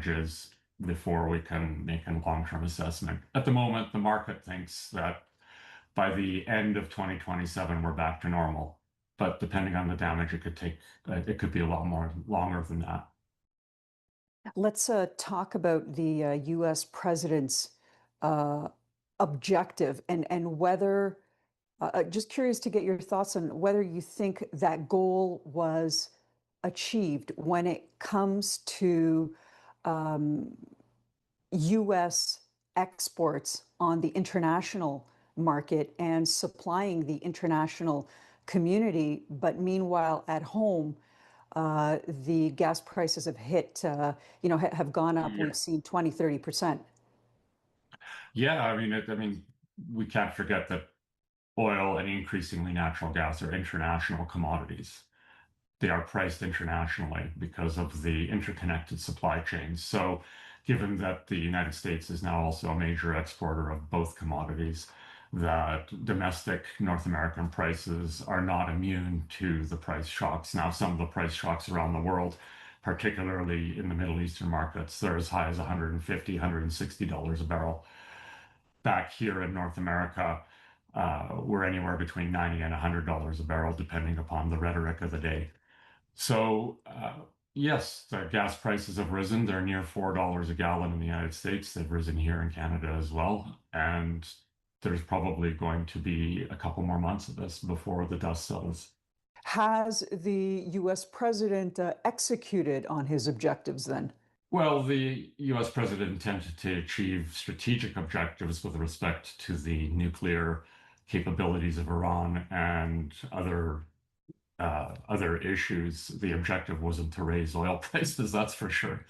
damages before we can make a long-term assessment. At the moment, the market thinks that by the end of 2027, we're back to normal. But depending on the damage, it could be a lot more longer than that. Let's talk about the U.S. president's uh, objective and whether, just curious to get your thoughts on whether you think that goal was achieved when it comes to um, U.S. exports on the international market and supplying the international community. But meanwhile, at home, the gas prices have hit, have gone up. Yeah. We've seen 20, 30%. Yeah, I mean, we can't forget that oil and increasingly natural gas are international commodities. They are priced internationally because of the interconnected supply chains. So, given that the United States is now also a major exporter of both commodities, that domestic North American prices are not immune to the price shocks. Now, some of the price shocks around the world, particularly in the Middle Eastern markets, they're as high as $150, $160 a barrel. Back here in North America, we're anywhere between 90 and $100 a barrel, depending upon the rhetoric of the day. So, yes, the gas prices have risen. They're near $4 a gallon in the United States. They've risen here in Canada as well. And there's probably going to be a couple more months of this before the dust settles. Has the US president executed on his objectives then? Well, the US president intended to achieve strategic objectives with respect to the nuclear capabilities of Iran and other issues. The objective wasn't to raise oil prices, that's for sure.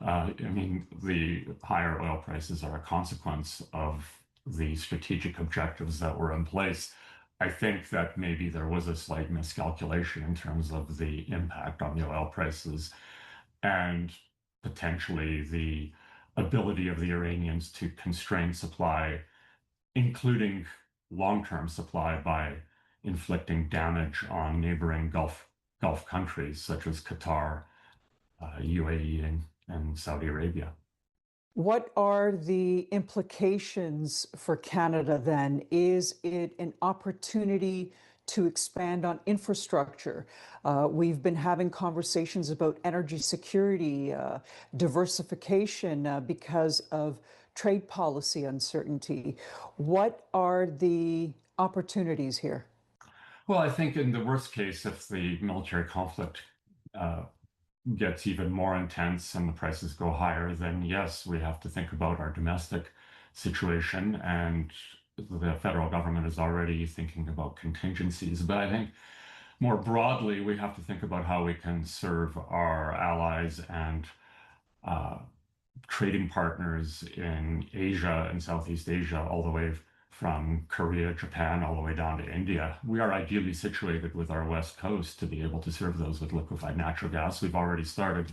I mean, the higher oil prices are a consequence of the strategic objectives that were in place. I think that maybe there was a slight miscalculation in terms of the impact on the oil prices and potentially the ability of the Iranians to constrain supply, including long-term supply, by inflicting damage on neighboring Gulf countries such as Qatar, UAE, and Saudi Arabia. What are the implications for Canada then? Is it an opportunity to expand on infrastructure? We've been having conversations about energy security, diversification because of trade policy uncertainty. What are the opportunities here? Well, I think in the worst case, if the military conflict uh, gets even more intense and the prices go higher, then yes, we have to think about our domestic situation. And the federal government is already thinking about contingencies. But I think more broadly, we have to think about how we can serve our allies and uh, trading partners in Asia and Southeast Asia, all the way from Korea, Japan, all the way down to India. We are ideally situated with our West Coast to be able to serve those with liquefied natural gas. We've already started.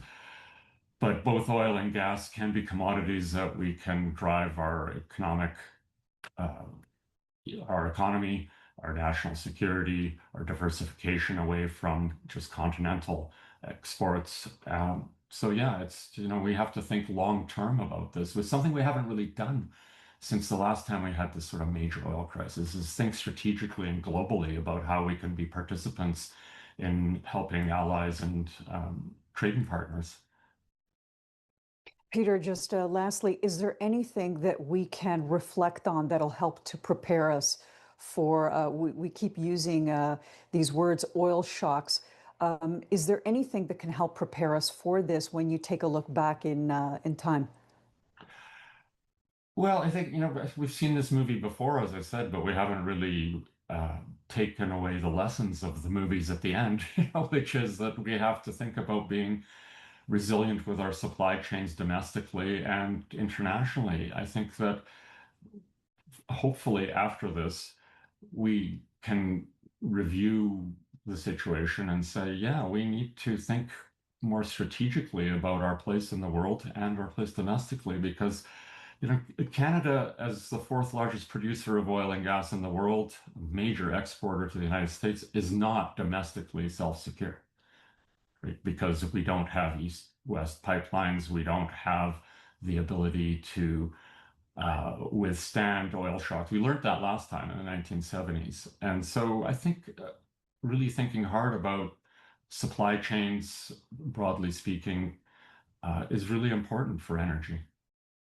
But both oil and gas can be commodities that we can drive uh, our economy, our national security, our diversification away from just continental exports. So yeah, we have to think long term about this. It's something we haven't really done since the last time we had this sort of major oil crisis, is think strategically and globally about how we can be participants in helping allies and trading partners. Peter, just lastly, is there anything that we can reflect on that'll help to prepare us for, we keep using these words, oil shocks. Is there anything that can help prepare us for this when you take a look back in time? Well, I think, we've seen this movie before, as I said, but we haven't really taken away the lessons of the movies at the end, which is that we have to think about being resilient with our supply chains domestically and internationally. I think that hopefully after this, we can review the situation and say, yeah, we need to think more strategically about our place in the world and our place domestically, because Canada, as the fourth largest producer of oil and gas in the world, major exporter to the United States, is not domestically self-secure, right? Because we don't have West pipelines. We don't have the ability to withstand oil shocks. We learned that last time in the 1970s. And so I think really thinking hard about supply chains, broadly speaking, is really important for energy.